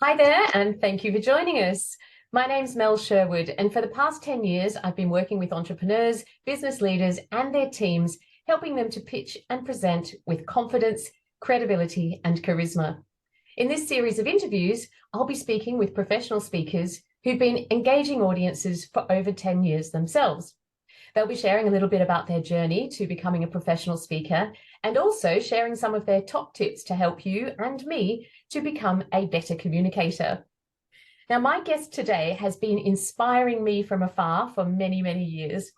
Hi there, and thank you for joining us. My name's Mel Sherwood, and for the past 10 years, I've been working with entrepreneurs, business leaders, and their teams, helping them to pitch and present with confidence, credibility, and charisma. In this series of interviews, I'll be speaking with professional speakers who've been engaging audiences for over 10 years themselves. They'll be sharing a little bit about their journey to becoming a professional speaker and also sharing some of their top tips to help you and me to become a better communicator. Now, my guest today has been inspiring me from afar for many, many years.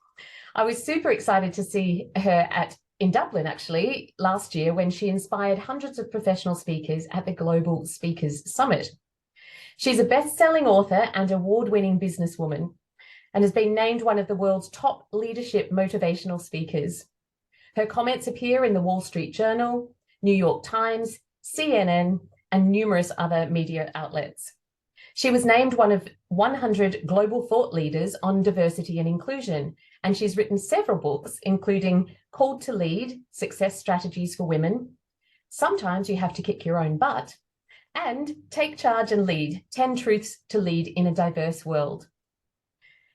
I was super excited to see her in Dublin, actually, last year when she inspired hundreds of professional speakers at the Global Speakers Summit. She's a best-selling author and award-winning businesswoman, and has been named one of the world's top leadership motivational speakers. Her comments appear in the Wall Street Journal, New York Times, CNN, and numerous other media outlets. She was named one of 100 global thought leaders on diversity and inclusion, and she's written several books, including Called to Lead, Success Strategies for Women, Sometimes You Have to Kick Your Own Butt, and Take Charge and Lead, 10 Truths to Lead in a Diverse World.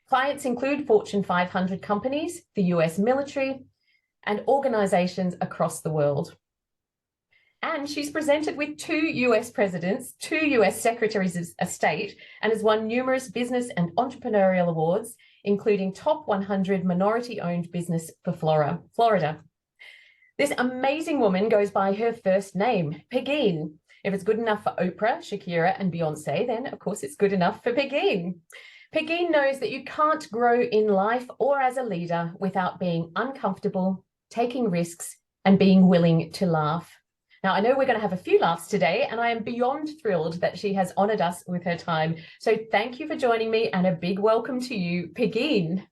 Clients include Fortune 500 companies, the US military, and organizations across the world. And she's presented with 2 US presidents, 2 US secretaries of state, and has won numerous business and entrepreneurial awards, including Top 100 Minority-Owned Business for Florida. This amazing woman goes by her first name, Pegine. If it's good enough for Oprah, Shakira, and Beyonce, then of course it's good enough for Pegine. Pegine knows that you can't grow in life or as a leader without being uncomfortable, taking risks, and being willing to laugh. Now, I know we're going to have a few laughs today, and I am beyond thrilled that she has honored us with her time. So thank you for joining me, and a big welcome to you, Pegine.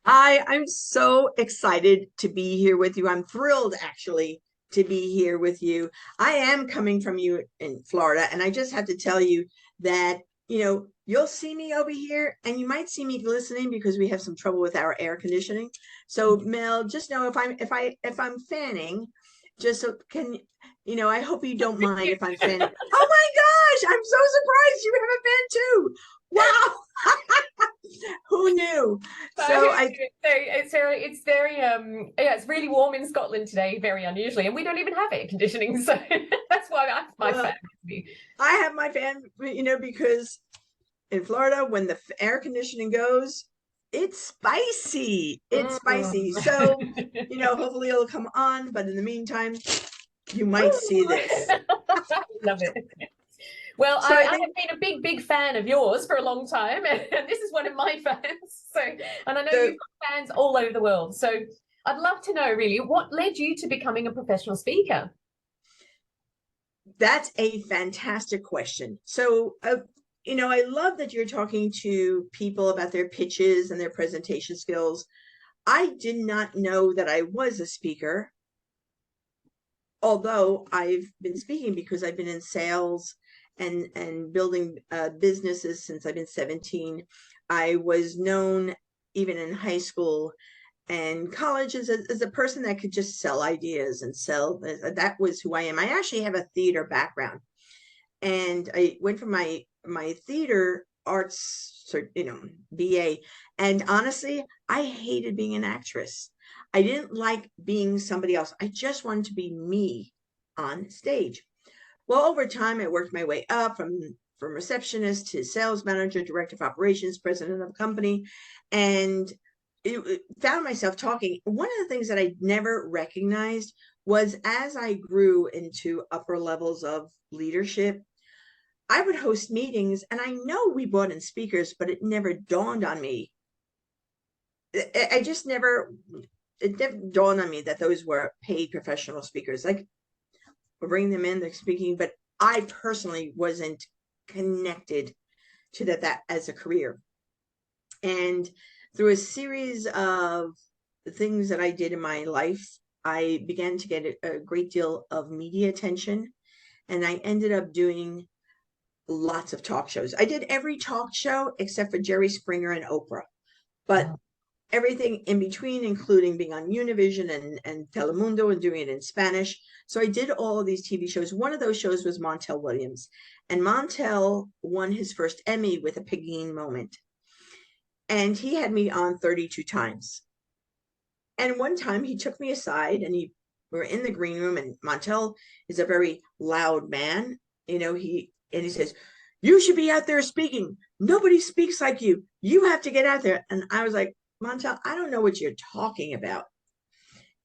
I'm so excited to be here with you. I'm thrilled, actually, to be here with you. I am coming from you in Florida, and I just have to tell you that, you'll see me over here, and you might see me listening because we have some trouble with our air conditioning. So, Mel, just know if I'm fanning, just so I hope you don't mind if I'm fanning. Oh my gosh, I'm so surprised you have a fan too. Wow. Who knew? It's really warm in Scotland today, very unusually, and we don't even have air conditioning, so that's why my fan with me. I have my fan, because in Florida, when the air conditioning goes, it's spicy. It's spicy. So, hopefully it'll come on, but in the meantime, you might see this. Love it. Well, so I have been a big, big fan of yours for a long time, and this is one of my fans. And I know you've got fans all over the world. So I'd love to know, really, what led you to becoming a professional speaker? That's a fantastic question. So, I love that you're talking to people about their pitches and their presentation skills. I did not know that I was a speaker, although I've been speaking because I've been in sales and building businesses since I've been 17. I was known even in high school and college as a person that could just sell ideas and sell. That was who I am. I actually have a theater background, and I went for my theater arts, BA. And honestly, I hated being an actress. I didn't like being somebody else. I just wanted to be me on stage. Well, over time, I worked my way up from receptionist to sales manager, director of operations, president of a company, and found myself talking. One of the things that I never recognized was as I grew into upper levels of leadership, I would host meetings, and I know we brought in speakers, but it never dawned on me. It never dawned on me that those were paid professional speakers. Like, we're bringing them in, they're speaking, but I personally wasn't connected to that as a career. And through a series of things that I did in my life, I began to get a great deal of media attention, and I ended up doing lots of talk shows. I did every talk show except for Jerry Springer and Oprah, but everything in between, including being on Univision and Telemundo and doing it in Spanish. So I did all of these TV shows. One of those shows was Montel Williams, and Montel won his first Emmy with a Pegine moment. And he had me on 32 times. And one time he took me aside and we were in the green room, and Montel is a very loud man. He says, "You should be out there speaking. Nobody speaks like you. You have to get out there." And I was like, "Montel, I don't know what you're talking about."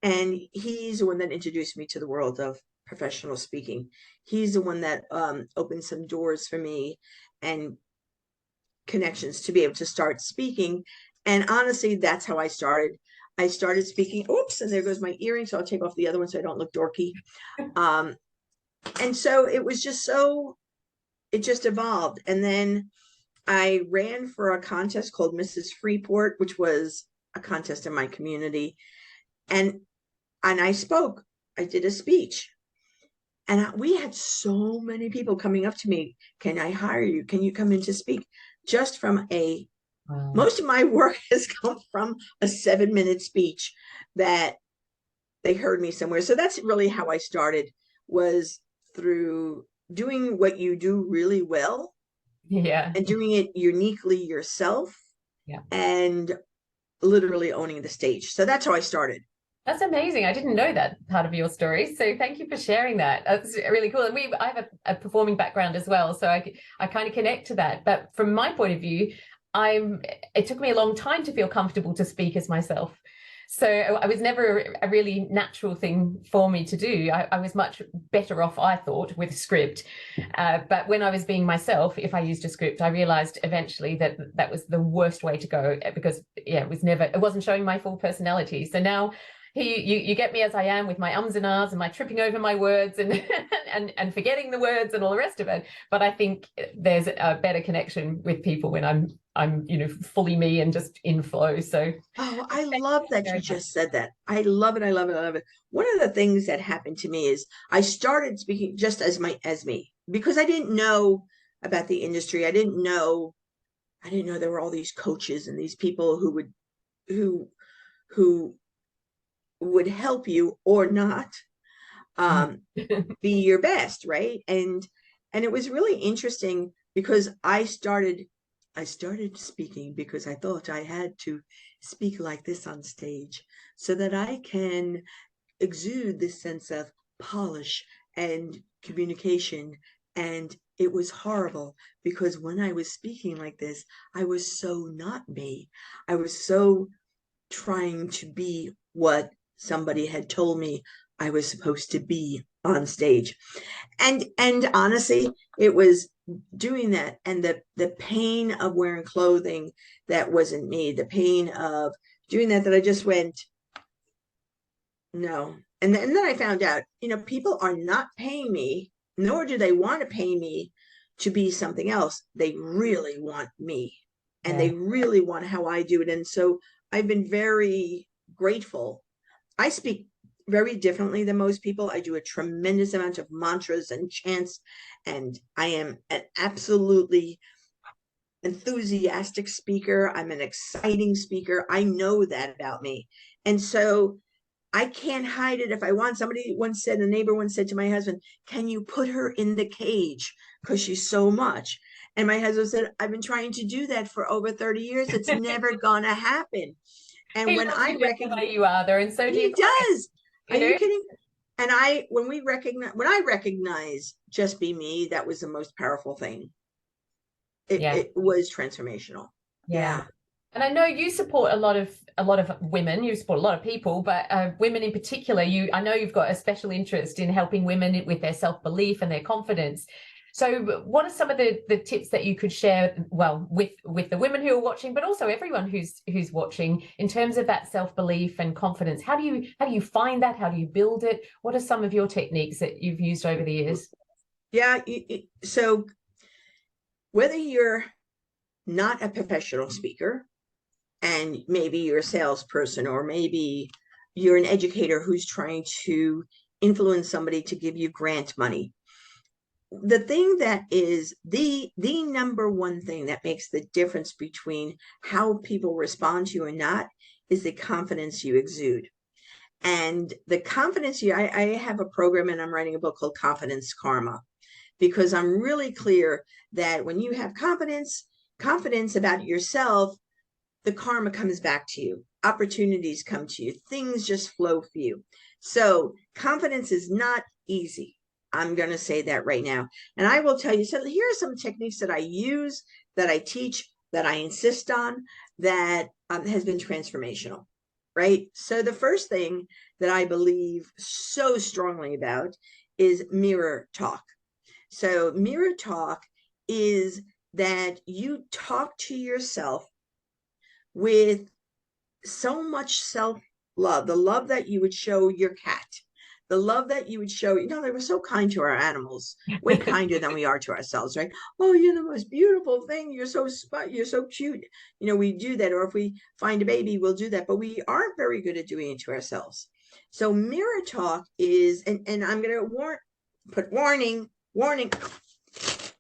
And he's the one that introduced me to the world of professional speaking. He's the one that opened some doors for me and connections to be able to start speaking. And honestly, that's how I started. I started speaking. Oops, and there goes my earring. So I'll take off the other one so I don't look dorky. And so it was just it just evolved. And then I ran for a contest called Mrs. Freeport, which was a contest in my community. And I spoke. I did a speech. And we had so many people coming up to me. "Can I hire you? Can you come in to speak?" Just from most of my work has come from a 7-minute speech that they heard me somewhere. So that's really how I started, was through doing what you do really well. Yeah. And doing it uniquely yourself. Yeah. And literally owning the stage. So that's how I started. That's amazing. I didn't know that part of your story. So thank you for sharing that. That's really cool. And I have a performing background as well. So I kind of connect to that. But from my point of view, it took me a long time to feel comfortable to speak as myself. So I was never a really natural thing for me to do. I was much better off, I thought, with a script. But when I was being myself, if I used a script, I realized eventually that was the worst way to go, because it wasn't showing my full personality. So now you get me as I am, with my ums and ahs and my tripping over my words and and forgetting the words and all the rest of it. But I think there's a better connection with people when I'm fully me and just in flow. So I love that you just said that. I love it. I love it. I love it. One of the things that happened to me is I started speaking just as me, because I didn't know about the industry. I didn't know there were all these coaches and these people who would help you or not be your best, right? And it was really interesting, because I started speaking because I thought I had to speak like this on stage so that I can exude this sense of polish and communication. And it was horrible, because when I was speaking like this, I was so not me. I was so trying to be what somebody had told me I was supposed to be on stage. And honestly, it was doing that, and the pain of wearing clothing that wasn't me, the pain of doing that I just went, no. And then I found out, people are not paying me, nor do they want to pay me to be something else. They really want me, and they really want how I do it. And so I've been very grateful. I speak very differently than most people. I do a tremendous amount of mantras and chants, and I am an absolutely enthusiastic speaker. I'm an exciting speaker. I know that about me. And so I can't hide it if I want. A neighbor once said to my husband, "Can you put her in the cage? Because she's so much." And my husband said, "I've been trying to do that for over 30 years. It's never gonna happen." And he when loves I you just the way you are, though, and so do he you. does. Are you kidding? And when I recognize just be me, that was the most powerful thing. It was transformational. Yeah. And I know you support a lot of women. You support a lot of people, but women in particular. I know you've got a special interest in helping women with their self-belief and their confidence. So what are some of the tips that you could share, well, with the women who are watching, but also everyone who's watching, in terms of that self-belief and confidence? How do you find that? How do you build it? What are some of your techniques that you've used over the years? Yeah. So whether you're not a professional speaker, and maybe you're a salesperson, or maybe you're an educator who's trying to influence somebody to give you grant money, the thing that is the number one thing that makes the difference between how people respond to you and not is the confidence you exude. And the confidence I have a program and I'm writing a book called Confidence Karma, because I'm really clear that when you have confidence about yourself, the karma comes back to you. Opportunities come to you. Things just flow for you. So confidence is not easy. I'm going to say that right now. And I will tell you, so here are some techniques that I use, that I teach, that I insist on, that has been transformational, right? So the first thing that I believe so strongly about is mirror talk. So mirror talk is that you talk to yourself with so much self-love, the love that you would show your cat, the love that you would show, they were so kind to our animals, way kinder than we are to ourselves, right? Oh, you're the most beautiful thing. You're so smart. You're so cute. We do that. Or if we find a baby, we'll do that. But we aren't very good at doing it to ourselves. So mirror talk is, and I'm going to put warning, warning,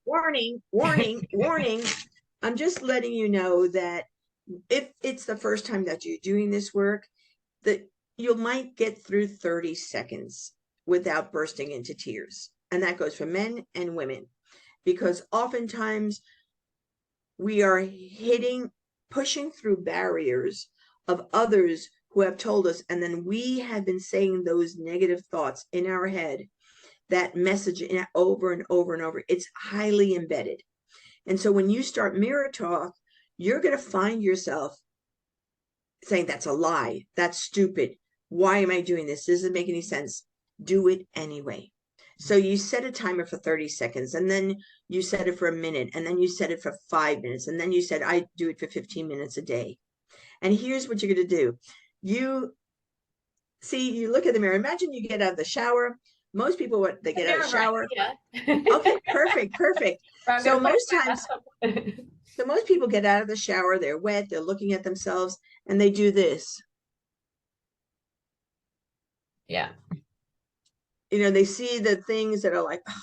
warning, warning, warning. I'm just letting you know that if it's the first time that you're doing this work, that you might get through 30 seconds without bursting into tears. And that goes for men and women, because oftentimes we are pushing through barriers of others who have told us, and then we have been saying those negative thoughts in our head, that message over and over and over. It's highly embedded. And so when you start mirror talk, you're going to find yourself saying, that's a lie. That's stupid. Why am I doing this? This doesn't make any sense. Do it anyway. So you set a timer for 30 seconds, and then you set it for a minute, and then you set it for 5 minutes, and then you said, I do it for 15 minutes a day. And here's what you're going to do. You look at the mirror. Imagine you get out of the shower. Most people, they get out of the shower. Right, okay, perfect. So most people get out of the shower, they're wet, they're looking at themselves, and they do this. Yeah. They see the things that are like, oh.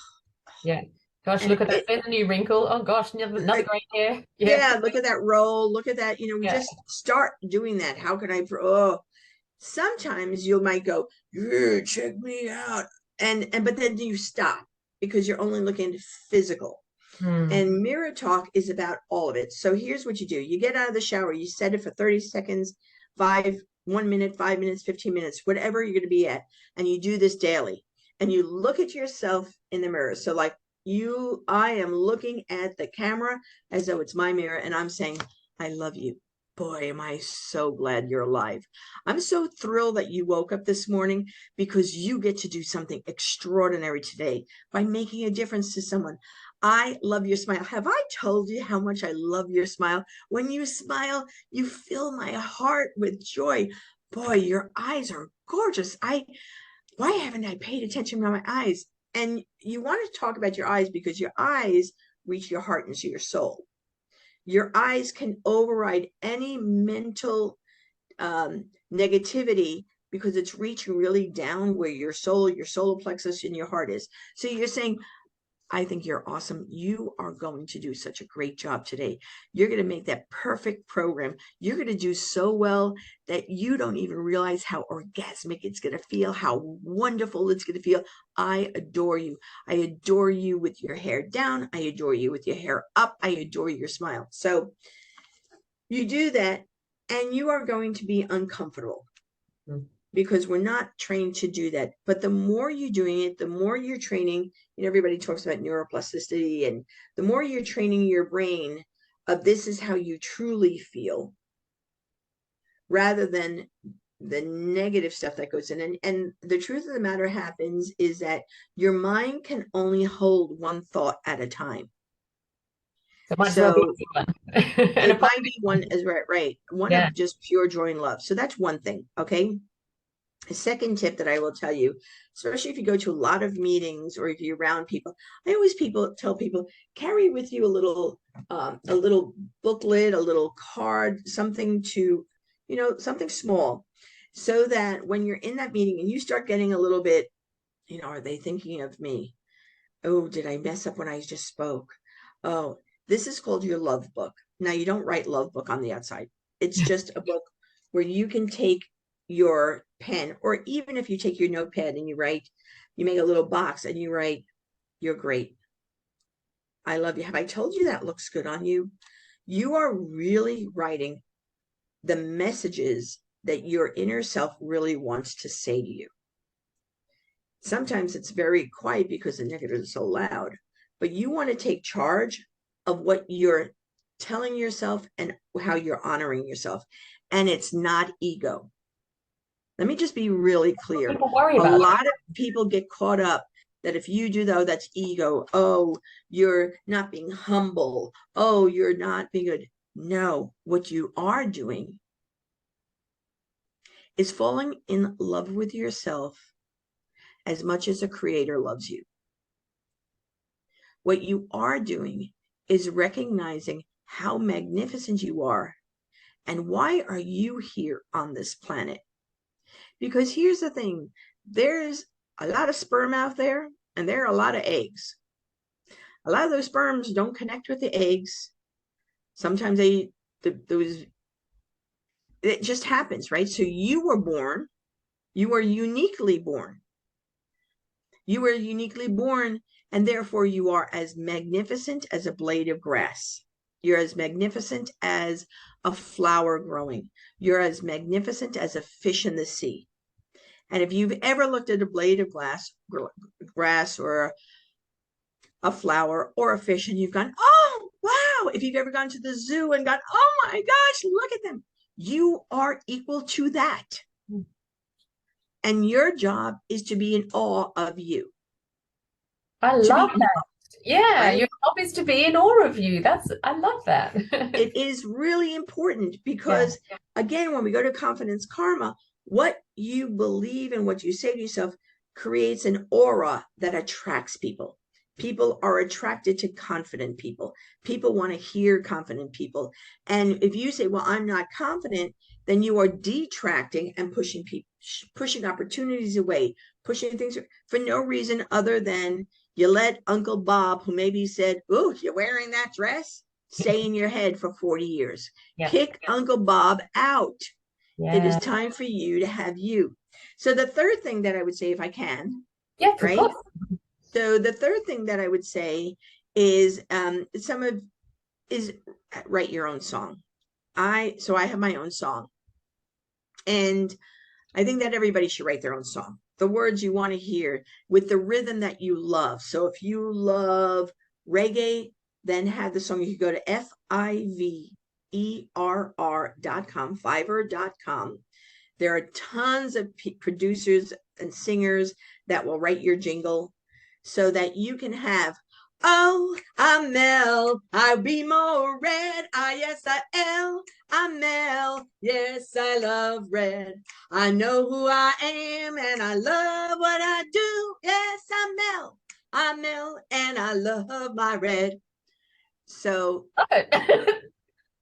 Yeah. Gosh, look at that. There's a new wrinkle. Oh gosh, another gray hair. Yeah, look at that roll. Look at that. We just start doing that. How can I? Sometimes you might go, yeah, check me out, but then you stop because you're only looking at physical. And mirror talk is about all of it. So here's what you do. You get out of the shower, you set it for 30 seconds, 1 minute, 5 minutes, 15 minutes, whatever you're going to be at. And you do this daily. And you look at yourself in the mirror. So like I am looking at the camera as though it's my mirror, and I'm saying, I love you. Boy, am I so glad you're alive. I'm so thrilled that you woke up this morning, because you get to do something extraordinary today by making a difference to someone. I love your smile. Have I told you how much I love your smile? When you smile, you fill my heart with joy. Boy, your eyes are gorgeous. Why haven't I paid attention to my eyes? And you want to talk about your eyes because your eyes reach your heart into your soul. Your eyes can override any mental negativity, because it's reaching really down where your solar plexus and your heart is. So you're saying, I think you're awesome. You are going to do such a great job today. You're going to make that perfect program. You're going to do so well that you don't even realize how orgasmic it's going to feel, how wonderful it's going to feel. I adore you. I adore you with your hair down. I adore you with your hair up. I adore your smile. So you do that, and you are going to be uncomfortable. Because we're not trained to do that. But the more you're doing it, the more you're training, everybody talks about neuroplasticity, and the more you're training your brain of this is how you truly feel, rather than the negative stuff that goes in. And the truth of the matter happens is that your mind can only hold one thought at a time. So it might be one is right. One of just pure joy and love. So that's one thing. Okay. A second tip that I will tell you, especially if you go to a lot of meetings or if you're around people, I always tell people, carry with you a little booklet, a little card, something to, something small, so that when you're in that meeting and you start getting a little bit, are they thinking of me? Oh, did I mess up when I just spoke? Oh, this is called your love book. Now, you don't write love book on the outside. It's just a book where you can take your pen, or even if you take your notepad and you write, you make a little box and you write, "You're great. I love you. Have I told you that looks good on you?" You are really writing the messages that your inner self really wants to say to you. Sometimes it's very quiet because the negative is so loud, but you want to take charge of what you're telling yourself and how you're honoring yourself. And it's not ego. Let me just be really clear. People worry A about lot of people get caught up that if you do though, that's ego. Oh, you're not being humble. Oh, you're not being good. No, what you are doing is falling in love with yourself as much as a creator loves you. What you are doing is recognizing how magnificent you are and why are you here on this planet. Because here's the thing, there's a lot of sperm out there and there are a lot of eggs. A lot of those sperms don't connect with the eggs. Sometimes it just happens, right? So you were born, you were uniquely born. You were uniquely born, and therefore you are as magnificent as a blade of grass. You're as magnificent as a flower growing. You're as magnificent as a fish in the sea. And if you've ever looked at a blade of grass or a flower or a fish and you've gone, "Oh, wow." If you've ever gone to the zoo and gone, "Oh my gosh, look at them." You are equal to that. And your job is to be in awe of you. I love that. Yeah, right? your job is to be in awe of you. I love that. It is really important because, again, when we go to confidence karma, what you believe and what you say to yourself creates an aura that attracts people. People are attracted to confident people. People want to hear confident people. And if you say, "Well, I'm not confident," then you are detracting and pushing opportunities away, pushing things for no reason other than you let Uncle Bob, who maybe said, "Oh, you're wearing that dress," stay in your head for 40 years. Kick Uncle Bob out. It is time for you to have you. So the third thing that I would say, if I can, right? So the third thing that I would say is write your own song. So I have my own song. And I think that everybody should write their own song. The words you want to hear with the rhythm that you love. So if you love reggae, then have the song. You can go to fiverr.com, fiverr.com. There are tons of producers and singers that will write your jingle so that you can have, "Oh, I'm Mel, I'll be more red. Yes, I am. I'm Mel. Yes, I love red. I know who I am and I love what I do. Yes, I'm Mel. I'm Mel and I love my red." So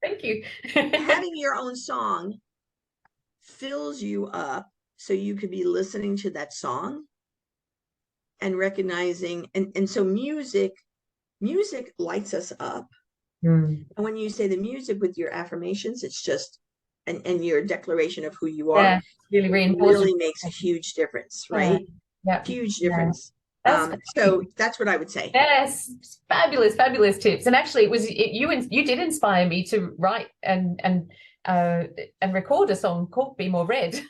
thank you. Having your own song fills you up so you could be listening to that song and recognizing, and so music lights us up. And when you say the music with your affirmations, it's just and your declaration of who you are, really makes a huge difference, right? Huge difference. So that's what I would say. Yes, fabulous tips. And actually, you did inspire me to write and record a song called "Be More Red,"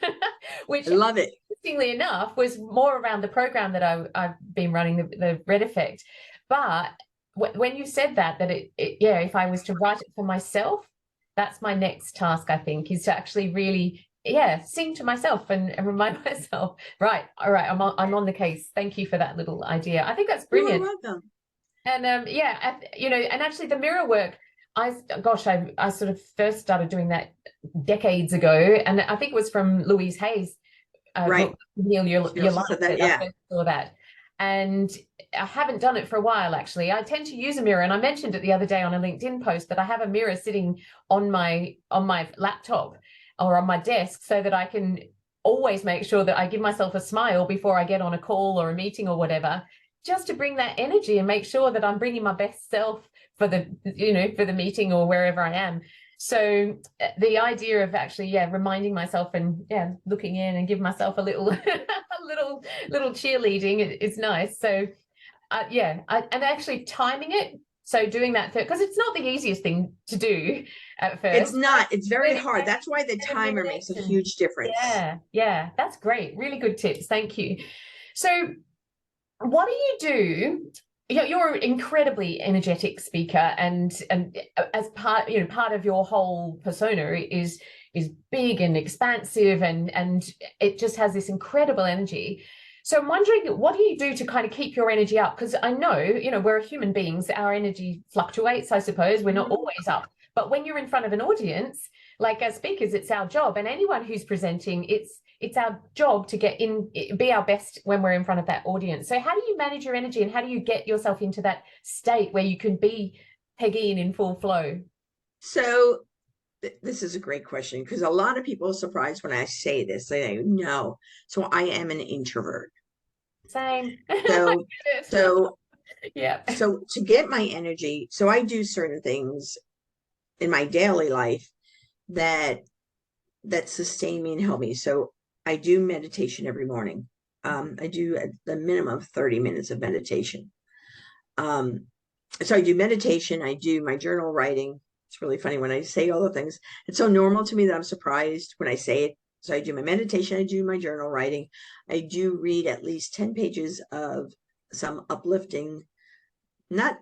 which I love it. Interestingly enough, was more around the program that I've been running, the Red Effect. But when you said that if I was to write it for myself, that's my next task, I think, is to actually really sing to myself and remind myself, right, all right, I'm on the case. Thank you for that little idea. I think that's brilliant. You're welcome. And and actually the mirror work, I sort of first started doing that decades ago, and I think it was from Louise Hay's right. Heal Your Life. I first saw that. And I haven't done it for a while, actually. I tend to use a mirror, and I mentioned it the other day on a LinkedIn post that I have a mirror sitting on my laptop or on my desk so that I can always make sure that I give myself a smile before I get on a call or a meeting or whatever, just to bring that energy and make sure that I'm bringing my best self for the meeting or wherever I am. So the idea of actually, yeah, reminding myself and yeah, looking in and give myself a little, a little cheerleading is nice. So yeah, and actually timing it. So doing that because it's not the easiest thing to do at It's first. not, it's very 30 hard. minutes, That's why the 7 timer makes a minutes, and huge difference. yeah, yeah, that's great. Really good tips. Thank you. So what do you do? You're an incredibly energetic speaker, and as part, part of your whole persona is big and expansive, and it just has this incredible energy. So I'm wondering, what do you do to kind of keep your energy up? Because I know, we're human beings, our energy fluctuates, I suppose. We're not Mhm. always up. But when you're in front of an audience, like as speakers, it's our job, and anyone who's presenting, it's our job to be our best when we're in front of that audience. So how do you manage your energy, and how do you get yourself into that state where you can be Pegine in full flow? So this is a great question because a lot of people are surprised when I say this. They say, no. So I am an introvert. Same. So, so, Yeah. so to get my energy, so I do certain things in my daily life that sustain me and help me. So I do meditation every morning. I do at the minimum of 30 minutes of meditation. Um, so I do meditation, I do my journal writing. It's really funny when I say all the things. It's so normal to me that I'm surprised when I say it. So I do my meditation, I do my journal writing. I do read at least 10 pages of some uplifting, not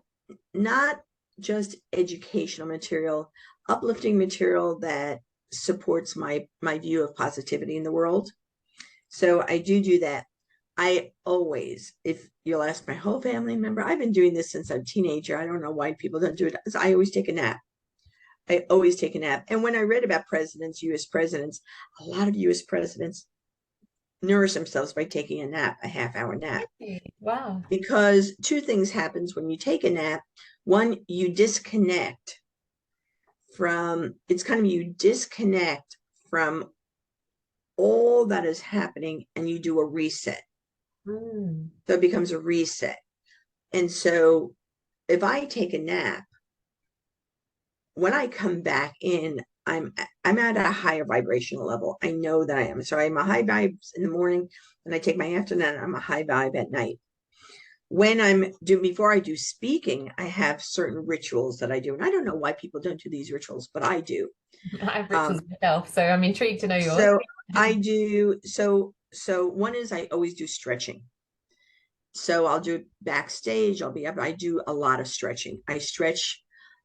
not just educational material, uplifting material that supports my view of positivity in the world. So I do that. I always, if you'll ask my whole family member, I've been doing this since I'm a teenager. I don't know why people don't do it. I always take a nap. I always take a nap. And when I read about presidents, US presidents, a lot of US presidents nourish themselves by taking a nap, a half-hour nap. Wow. Because two things happens when you take a nap. One, you disconnect from, it's kind of you disconnect from all that is happening and you do a reset. Mm. So it becomes a reset. And so if I take a nap, when I come back in, I'm at a higher vibrational level. I know that I am. So I'm a high vibes in the morning, and I take my afternoon. I'm a high vibe at night. When before I do speaking, I have certain rituals that I do, and I don't know why people don't do these rituals, but I do. I have rituals myself, so I'm intrigued to know yours. So I do. So one is I always do stretching. So I'll do it backstage. I'll be up. I do a lot of stretching. I stretch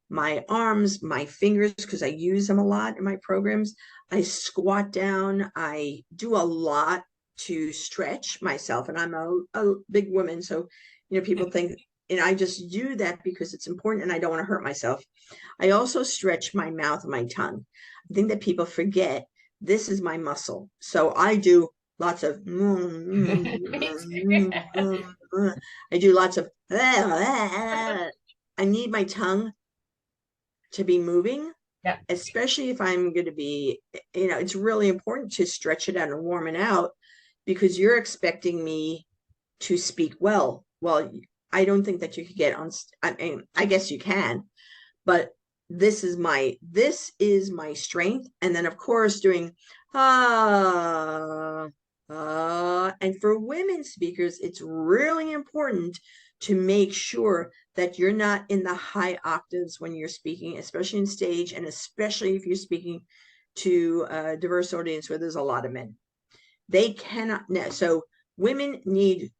my arms, my fingers, because I use them a lot in my programs. I squat down. I do a lot to stretch myself. And I'm a big woman. So, people think, and I just do that because it's important and I don't want to hurt myself. I also stretch my mouth and my tongue. I think that people forget this is my muscle. So I do lots of Me too. I do lots of I need my tongue to be moving, Yeah. especially if I'm going to be, it's really important to stretch it out and warm it out because you're expecting me to speak well. Well, I don't think that you could get on. I mean, I guess you can, but this is my strength. And then of course doing and for women speakers, it's really important to make sure that you're not in the high octaves when you're speaking, especially in stage, and especially if you're speaking to a diverse audience where there's a lot of men. They cannot. So women need,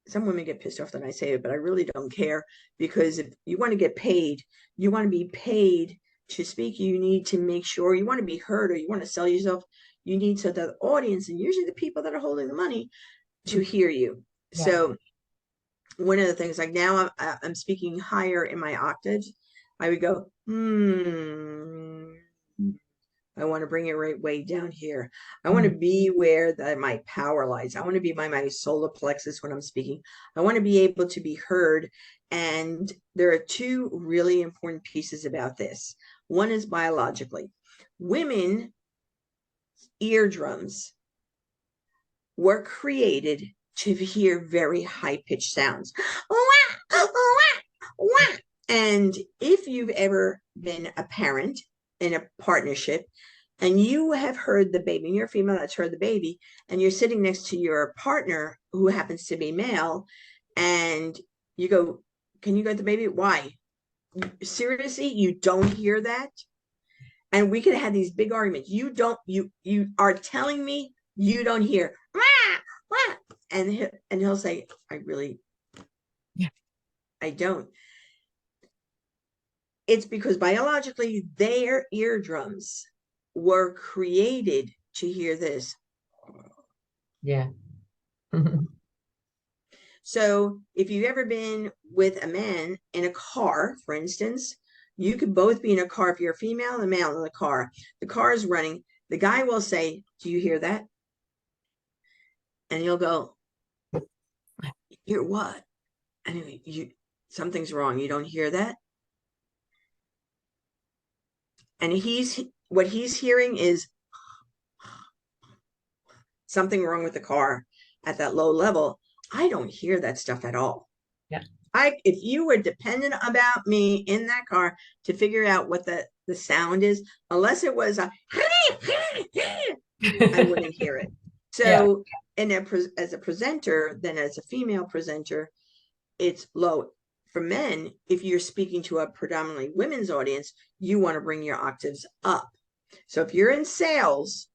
some women get pissed off that I say it, but I really don't care, because if you want to get paid, you want to be paid to speak, you need to make sure you want to be heard, or you want to sell yourself, you need so the audience, and usually the people that are holding the money, to hear you. Yeah. So one of the things, like now I'm speaking higher in my octaves, I would go, I want to bring it right way down here. I want to be where my power lies. I want to be by my solar plexus when I'm speaking. I want to be able to be heard. And there are two really important pieces about this. One is biologically. Women eardrums were created to hear very high-pitched sounds. And if you've ever been a parent, in a partnership, and you have heard the baby, and you're a female that's heard the baby, and you're sitting next to your partner who happens to be male, and you go, can you get the baby? Why? Seriously, you don't hear that? And we could have these big arguments. You are telling me you don't hear, wah, wah. And he'll say, I don't. It's because biologically their eardrums were created to hear this. Yeah. So if you've ever been with a man in a car, for instance, you could both be in a car. If you're a female and a male in the car is running. The guy will say, do you hear that? And you'll go, hear what? And something's wrong. You don't hear that? And what he's hearing is something wrong with the car at that low level. I don't hear that stuff at all. Yeah. If you were dependent about me in that car to figure out what the sound is, unless it was I wouldn't hear it. So, as a presenter, then as a female presenter, it's low. For men, if you're speaking to a predominantly women's audience, you want to bring your octaves up. So if you're in sales,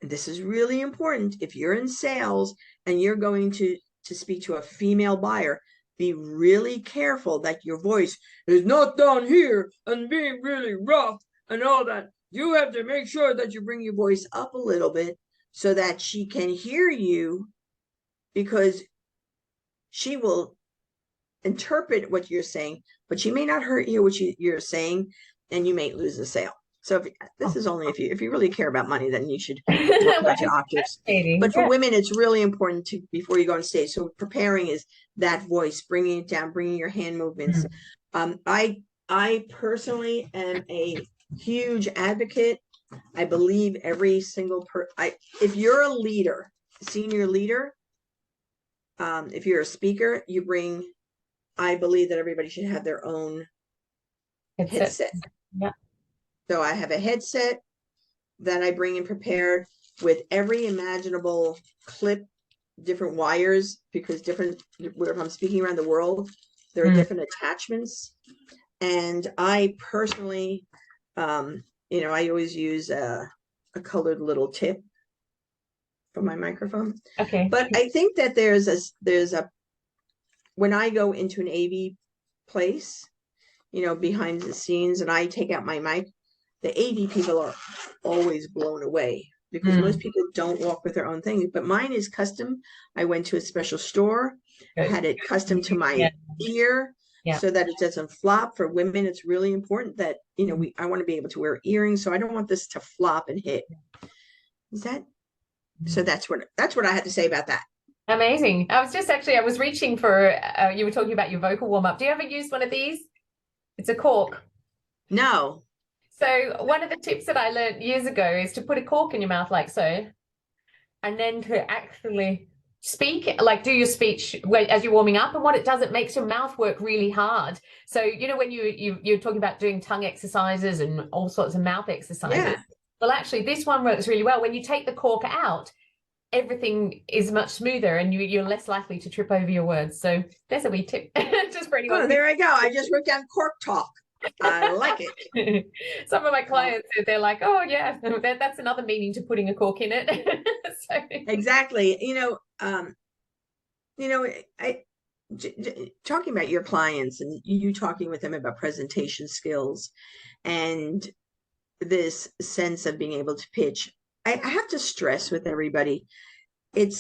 and this is really important, if you're in sales and you're going to speak to a female buyer, be really careful that your voice is not down here and being really rough and all that. You have to make sure that you bring your voice up a little bit so that she can hear you, because she will interpret what you're saying, but she may not hear what you're saying, and you may lose the sale. So this is only if you really care about money, then you should talk about your octaves. But for women, it's really important to, before you go on stage. So preparing is that voice, bringing it down, bringing your hand movements. I personally am a huge advocate. I believe every single if you're a leader, senior leader, if you're a speaker, I believe that everybody should have their own headset. Yeah. So I have a headset that I bring in prepared with every imaginable clip, different wires, because where I'm speaking around the world, there are different attachments. And I personally, I always use a colored little tip for my microphone. Okay. But I think that there's a when I go into an AV place, behind the scenes, and I take out my mic, the AV people are always blown away, because most people don't walk with their own thing. But mine is custom. I went to a special store, had it custom to my ear, so that it doesn't flop. For women, it's really important that, I want to be able to wear earrings, so I don't want this to flop and hit. So that's what I had to say about that. Amazing. I was reaching for, you were talking about your vocal warm-up. Do you ever use one of these? It's a cork. No. So one of the tips that I learned years ago is to put a cork in your mouth like so, and then to actually speak, like do your speech as you're warming up. And what it does, it makes your mouth work really hard. So, when you're talking about doing tongue exercises and all sorts of mouth exercises. Yeah. Well, actually, this one works really well. When you take the cork out, everything is much smoother, and you're less likely to trip over your words. So there's a wee tip. Just for anyone. Oh, there I go. I just wrote down cork talk. I like it. Some of my clients, they're like, oh yeah, that's another meaning to putting a cork in it. So. Exactly. Talking about your clients and you talking with them about presentation skills and this sense of being able to pitch, I have to stress with everybody, it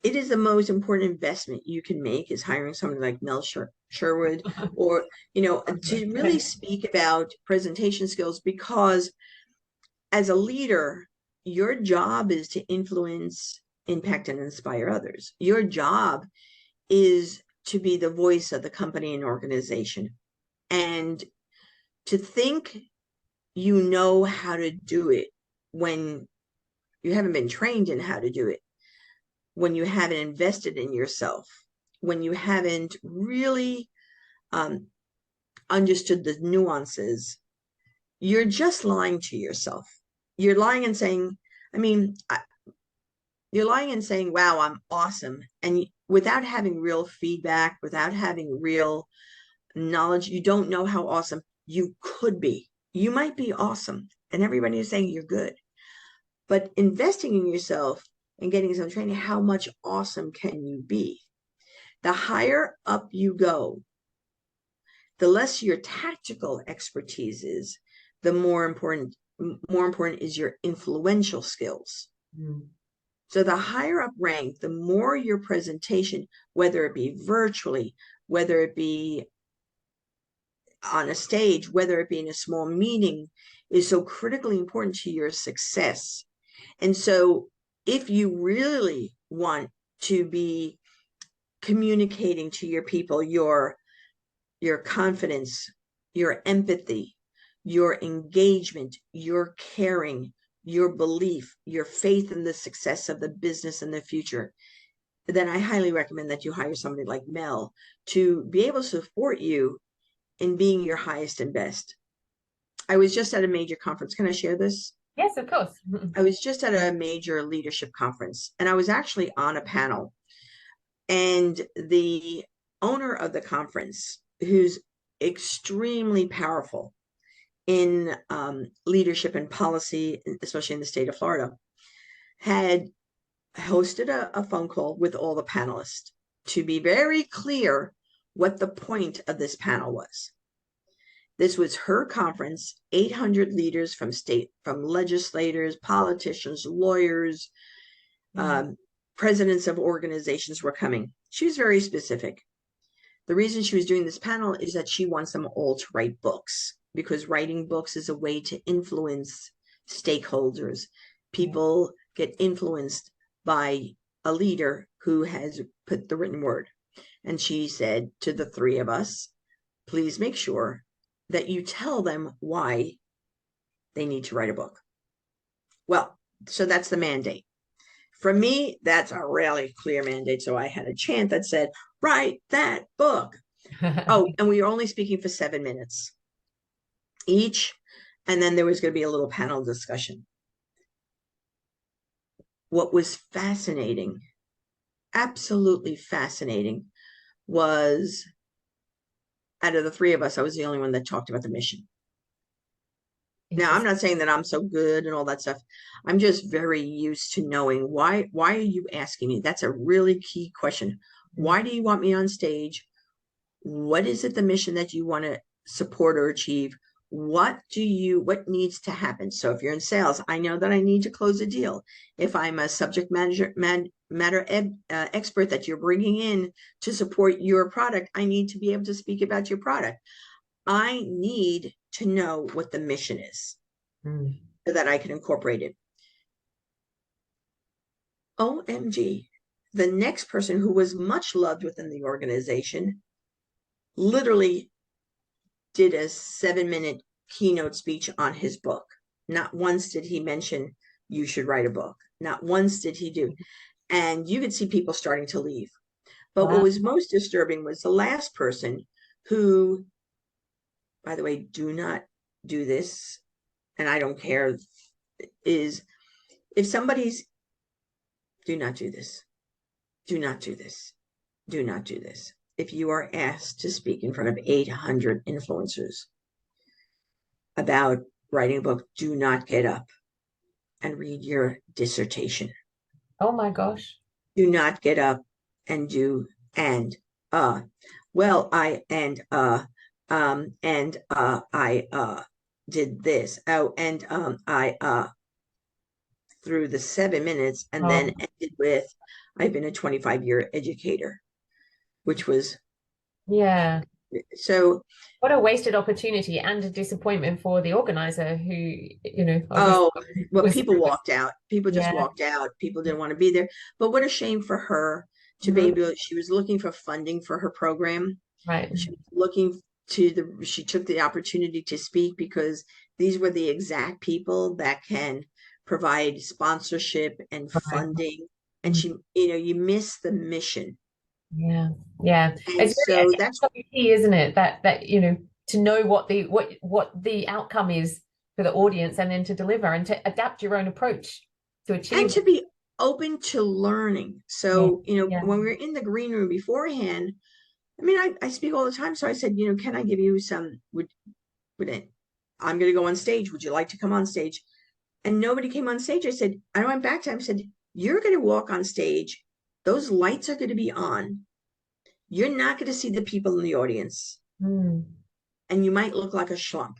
is the most important investment you can make is hiring someone like Mel Sherwood, or, to really speak about presentation skills, because as a leader, your job is to influence, impact, and inspire others. Your job is to be the voice of the company and organization. And to think you know how to do it when you haven't been trained in how to do it, when you haven't invested in yourself, when you haven't really understood the nuances, you're just lying to yourself. You're lying and saying, I mean, you're lying and saying, wow, I'm awesome. And without having real feedback, without having real knowledge, you don't know how awesome you could be. You might be awesome, and everybody is saying you're good. But investing in yourself and getting some training, how much awesome can you be? The higher up you go, the less your tactical expertise is, the more important is your influential skills. Mm. So the higher up rank, the more your presentation, whether it be virtually, whether it be on a stage, whether it be in a small meeting, is so critically important to your success. And so if you really want to be communicating to your people your confidence, your empathy, your engagement, your caring, your belief, your faith in the success of the business in the future, then I highly recommend that you hire somebody like Mel to be able to support you in being your highest and best. I was just at a major conference. Can I share this? Yes, of course. I was just at a major leadership conference, and I was actually on a panel. And the owner of the conference, who's extremely powerful in leadership and policy, especially in the state of Florida, had hosted a phone call with all the panelists to be very clear what the point of this panel was. This was her conference, 800 leaders from legislators, politicians, lawyers, presidents of organizations were coming. She was very specific. The reason she was doing this panel is that she wants them all to write books, because writing books is a way to influence stakeholders. People get influenced by a leader who has put the written word. And she said to the three of us, please make sure that you tell them why they need to write a book. Well, so that's the mandate. For me, that's a really clear mandate. So I had a chant that said, write that book. Oh, and we were only speaking for 7 minutes each. And then there was going to be a little panel discussion. What was fascinating, absolutely fascinating, was out of the three of us, I was the only one that talked about the mission. Now, I'm not saying that I'm so good and all that stuff. I'm just very used to knowing why are you asking me? That's a really key question. Why do you want me on stage? What is it, the mission that you want to support or achieve? What needs to happen? So if you're in sales, I know that I need to close a deal. If I'm a subject matter expert that you're bringing in to support your product, I need to be able to speak about your product. I need to know what the mission is so that I can incorporate it. OMG, the next person who was much loved within the organization literally did a 7-minute keynote speech on his book. Not once did he mention you should write a book. Not once did he do. And you could see people starting to leave. But what was most disturbing was the last person who, by the way, do not do this, and I don't care, is if somebody's, do not do this. Do not do this. Do not do this. If you are asked to speak in front of 800 influencers about writing a book, do not get up and read your dissertation. Oh my gosh. Do not get up and do well, I did this. Oh, and I through the 7 minutes, and then ended with, I've been a 25-year educator, which was so. What a wasted opportunity and a disappointment for the organizer who, People walked out. People just walked out. People didn't want to be there. But what a shame for her to be able, she was looking for funding for her program. Right. She was looking she took the opportunity to speak because these were the exact people that can provide sponsorship and funding. And she, you miss the mission. Yeah. And it's so that's key, isn't it? That to know what the outcome is for the audience, and then to deliver and to adapt your own approach to And achieve. to be open to learning. Yeah, So, yeah. when we were in the green room beforehand, I mean, I speak all the time. So I said, can I give you some, would it, I'm going to go on stage. Would you like to come on stage? And nobody came on stage. I went back to him and said, you're going to walk on stage. Those lights are going to be on. You're not going to see the people in the audience. Mm. And you might look like a schlump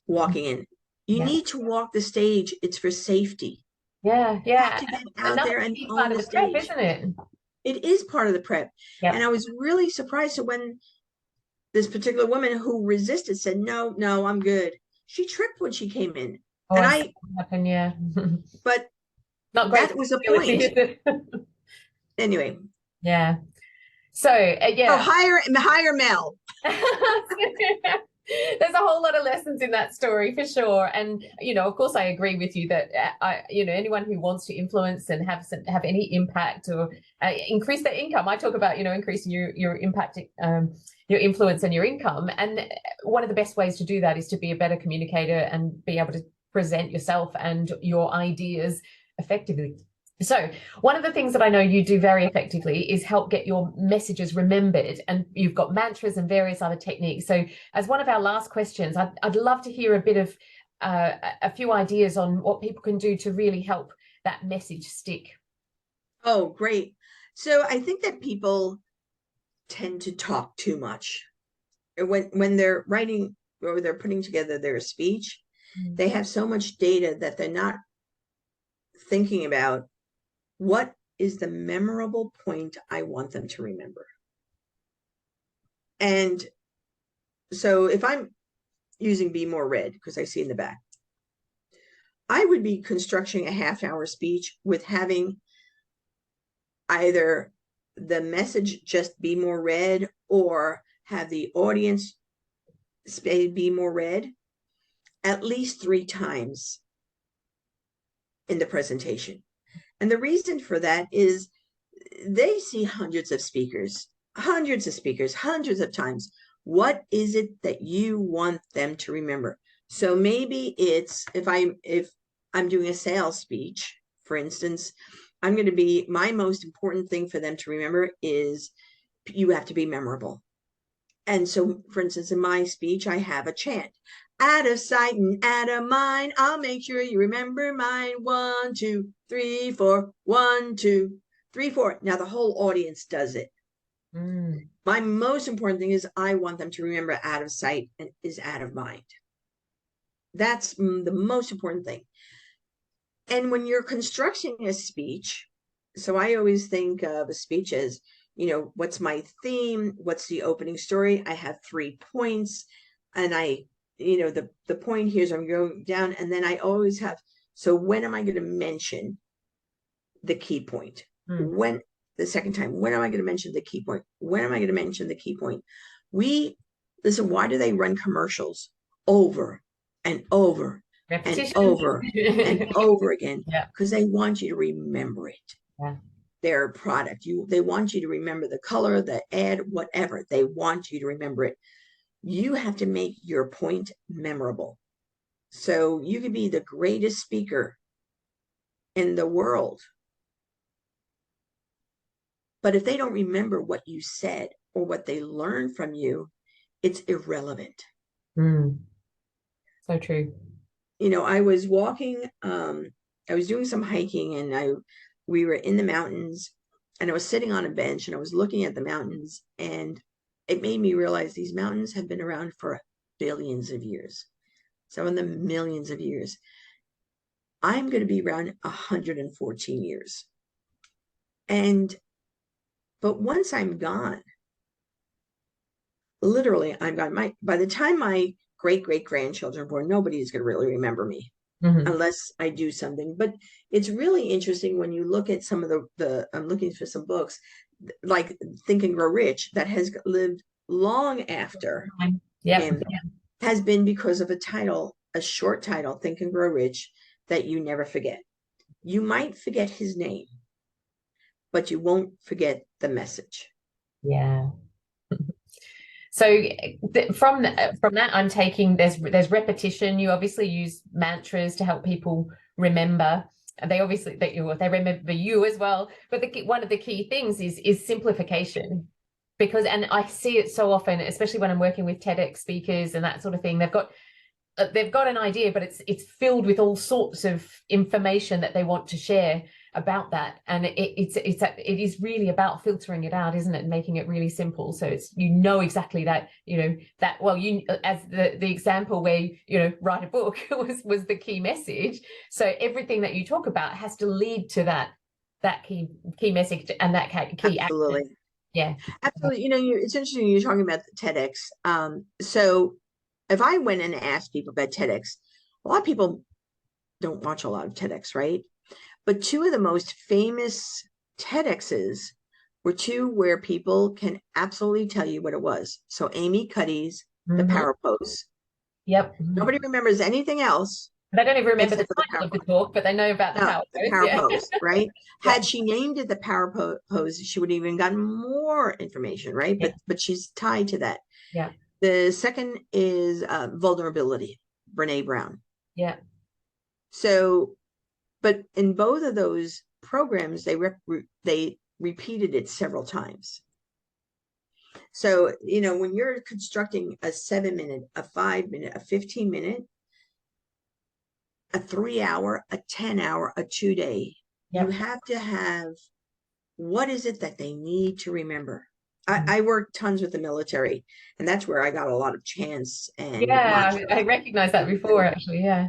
walking in. You Yeah. need to walk the stage. It's for safety. Yeah, You have yeah. to get out Another there and key part own of the the prep, stage. isn't it? It is part of the prep. And Yeah. I was really surprised. So when this particular woman who resisted said, no, I'm good. She tripped when she came in. Oh, And I've seen it happen, yeah. but Not great that for was a ability, point. is it? Anyway. Yeah. So, Oh, yeah. hire Mel. There's a whole lot of lessons in that story for sure. And, of course, I agree with you that, anyone who wants to influence and have any impact or increase their income. I talk about, increasing your impact, your influence and your income. And one of the best ways to do that is to be a better communicator and be able to present yourself and your ideas effectively. So one of the things that I know you do very effectively is help get your messages remembered, and you've got mantras and various other techniques. So as one of our last questions, I'd love to hear a bit of a few ideas on what people can do to really help that message stick. Oh, great. So I think that people tend to talk too much. When they're writing or they're putting together their speech, they have so much data that they're not thinking about what is the memorable point I want them to remember. And so if I'm using Be More Red, because I see in the back, I would be constructing a half-hour speech with having either the message just be more red or have the audience be more red at least 3 times in the presentation. And the reason for that is they see hundreds of speakers, hundreds of times. What is it that you want them to remember? So maybe it's if I'm doing a sales speech, for instance, I'm going to be, my most important thing for them to remember is you have to be memorable. And so, for instance, in my speech, I have a chant: out of sight and out of mind, I'll make sure you remember mine. 1, 2, 3, 4. 1, 2, 3, 4. Now the whole audience does it. My most important thing is I want them to remember out of sight and is out of mind. That's the most important thing. And when you're constructing a speech, so I always think of a speech as, what's my theme? What's the opening story? I have 3 points. And the point here is I'm going down. And then I always have, so when am I going to mention the key point? When, the second time, when am I going to mention the key point? When am I going to mention the key point? Listen, why do they run commercials over and over Repetition. and over and over again? Yeah. Because they want you to remember it. Yeah. Their product. They want you to remember the color, the ad, whatever. They want you to remember it. You have to make your point memorable. So you could be the greatest speaker in the world, but if they don't remember what you said or what they learned from you, it's irrelevant. So true. I was walking, I was doing some hiking, and we were in the mountains, and I was sitting on a bench and I was looking at the mountains, and it made me realize these mountains have been around for billions of years, some of them millions of years. I'm going to be around 114 years. But once I'm gone, literally I'm gone. By the time my great-great-grandchildren are born, nobody is going to really remember me. Unless I do something. But it's really interesting when you look at some of I'm looking for some books like Think and Grow Rich that has lived long after him, has been because of a short title, Think and Grow Rich, that you never forget. You might forget his name, but you won't forget the message. Yeah. So from that, I'm taking there's repetition. You obviously use mantras to help people remember. And they obviously they remember you as well. But one of the key things is simplification, because and I see it so often, especially when I'm working with TEDx speakers and that sort of thing. They've got an idea, but it's filled with all sorts of information that they want to share about that, and it is really about filtering it out, isn't it, and making it really simple, so it's exactly that, that, well, as the example where write a book was the key message. So everything that you talk about has to lead to that key message and that key Absolutely. action. Yeah, Absolutely. It's interesting you're talking about the TEDx. So if I went and asked people about TEDx, a lot of people don't watch a lot of TEDx, right? But two of the most famous TEDx's were two where people can absolutely tell you what it was. So Amy Cuddy's The Power Pose. Yep. Nobody remembers anything else They don't even remember the except for the title power of the talk, but they know about the no, power the pose. power Yeah. pose, right? Yeah. Had she named it the power pose, she would have even gotten more information, right? Yeah. But she's tied to that. Yeah. The second is vulnerability, Brene Brown. Yeah. So, but in both of those programs, they repeated it several times. So, when you're constructing a 7-minute, a 5-minute, a 15-minute, a 3-hour, a 10-hour, a 2-day, Yep. you have to have, what is it that they need to remember? I worked tons with the military, and that's where I got a lot of chants and Yeah, I recognized that before, actually. Yeah.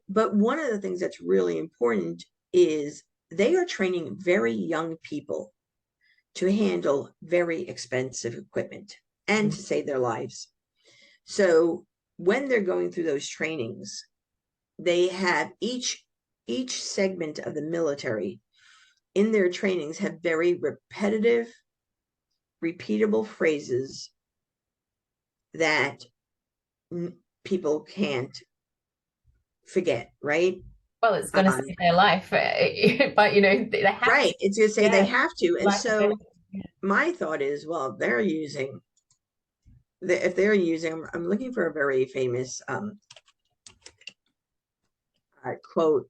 But one of the things that's really important is they are training very young people to handle very expensive equipment and to save their lives. So when they're going through those trainings, they have each segment of the military in their trainings have very repetitive, repeatable phrases that people can't forget, right? Well, it's going to save their life, but they have right. to. It's going to say they have to. And so Yeah. my thought is, well, if they're using, I'm looking for a very famous quote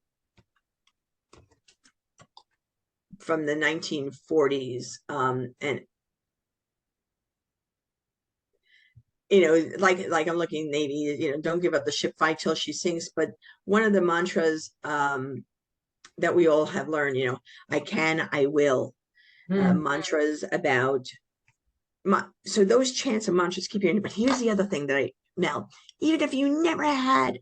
from the 1940s. And like I'm looking Navy, don't give up the ship fight till she sinks. But one of the mantras that we all have learned, I can, I will, mantras about so those chants and mantras keep you. But here's the other thing that Mel, even if you never had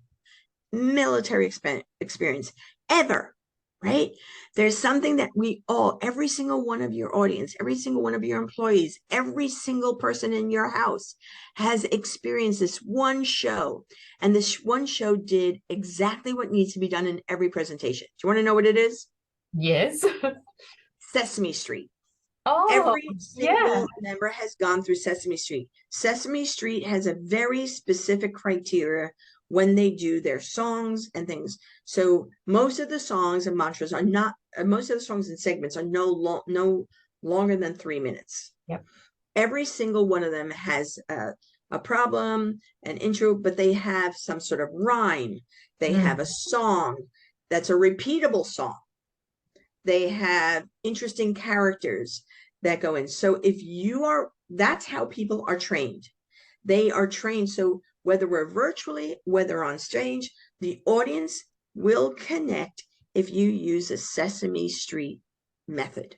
military experience ever, right? There's something that every single one of your audience, every single one of your employees, every single person in your house has experienced this one show. And this one show did exactly what needs to be done in every presentation. Do you want to know what it is? Yes. Sesame Street. Oh, every single yeah. member has gone through Sesame Street. Sesame Street has a very specific criteria when they do their songs and things. So most of the songs and mantras are not, most of the songs and segments are no longer than 3 minutes. Yep. Every single one of them has a problem, an intro, but they have some sort of rhyme. They have a song that's a repeatable song. They have interesting characters that go in. So that's how people are trained. They are trained. So whether we're virtually, whether on stage, the audience will connect if you use a Sesame Street method.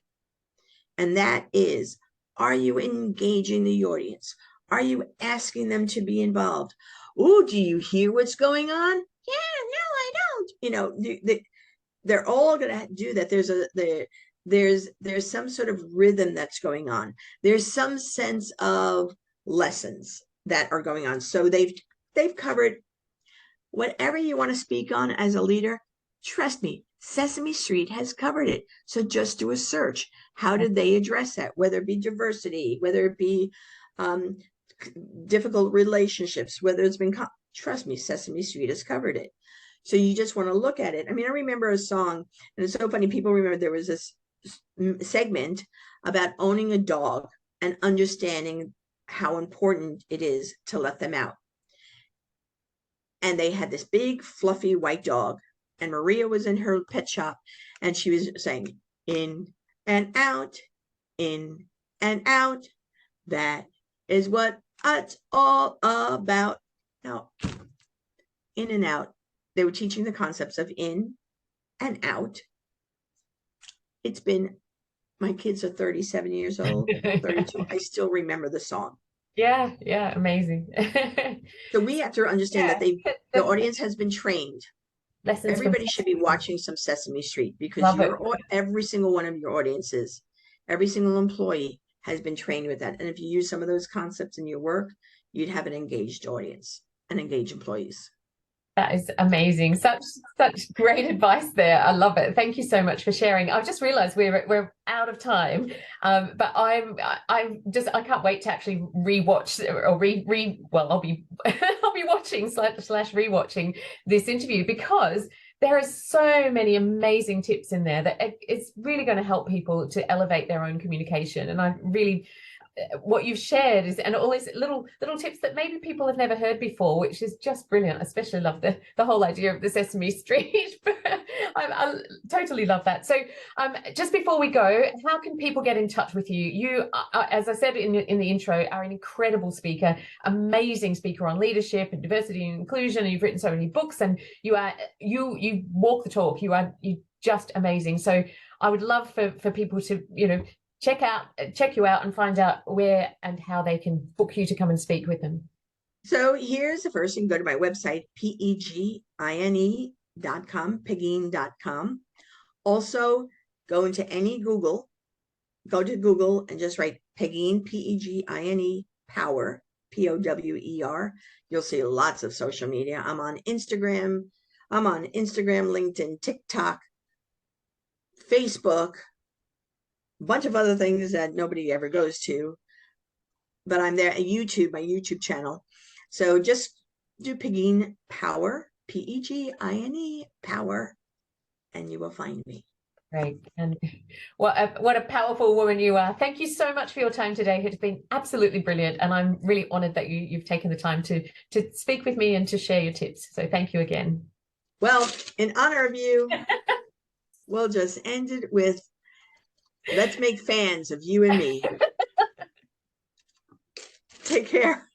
And that is, are you engaging the audience? Are you asking them to be involved? Oh, do you hear what's going on? Yeah, no, I don't. They're all going to do that. There's some sort of rhythm that's going on. There's some sense of lessons that are going on. So they've covered whatever you want to speak on as a leader. Trust me, Sesame Street has covered it. So just do a search. How did they address that? Whether it be diversity, whether it be difficult relationships, whether it's been, trust me, Sesame Street has covered it. So you just want to look at it. I mean, I remember a song, and it's so funny. People remember there was this segment about owning a dog and understanding how important it is to let them out. And they had this big fluffy white dog, and Maria was in her pet shop, and she was saying, in and out, in and out. That is what it's all about. Now, in and out, they were teaching the concepts of in and out. It's been, my kids are 37 years old, 32. I still remember the song. Yeah, yeah, amazing. So we have to understand that the audience has been trained. Lessons from Everybody should be watching some Sesame Street, because Love it. every single one of your audiences, every single employee has been trained with that. And if you use some of those concepts in your work, you'd have an engaged audience and engaged employees. That is amazing. Such great advice there. I love it. Thank you so much for sharing. I've just realized we're out of time. But I can't wait to actually rewatch or well, I'll be I'll be watching slash rewatching this interview, because there are so many amazing tips in there that it's really going to help people to elevate their own communication. And I really, what you've shared is, and all these little tips that maybe people have never heard before, which is just brilliant. I especially love the whole idea of the Sesame Street. I totally love that. So just before we go, how can people get in touch with you? You, as I said in the intro, are an incredible speaker, amazing speaker on leadership and diversity and inclusion, and you've written so many books, and you walk the talk. You're just amazing. So I would love for people to, check you out and find out where and how they can book you to come and speak with them. So here's the first thing. Go to my website, pegine.com, pegine.com. Also, go to Google and just write Pegine, Pegine, power, POWER. You'll see lots of social media. I'm on Instagram, LinkedIn, TikTok, Facebook, a bunch of other things that nobody ever goes to, but I'm there. YouTube, my YouTube channel. So just do Pegine Power, Pegine Power, and you will find me. Great. And what a powerful woman you are. Thank you so much for your time today. It's been absolutely brilliant, and I'm really honored that you've taken the time to speak with me and to share your tips. So thank you again. Well, in honor of you, we'll just end it with, let's make fans of you and me. Take care.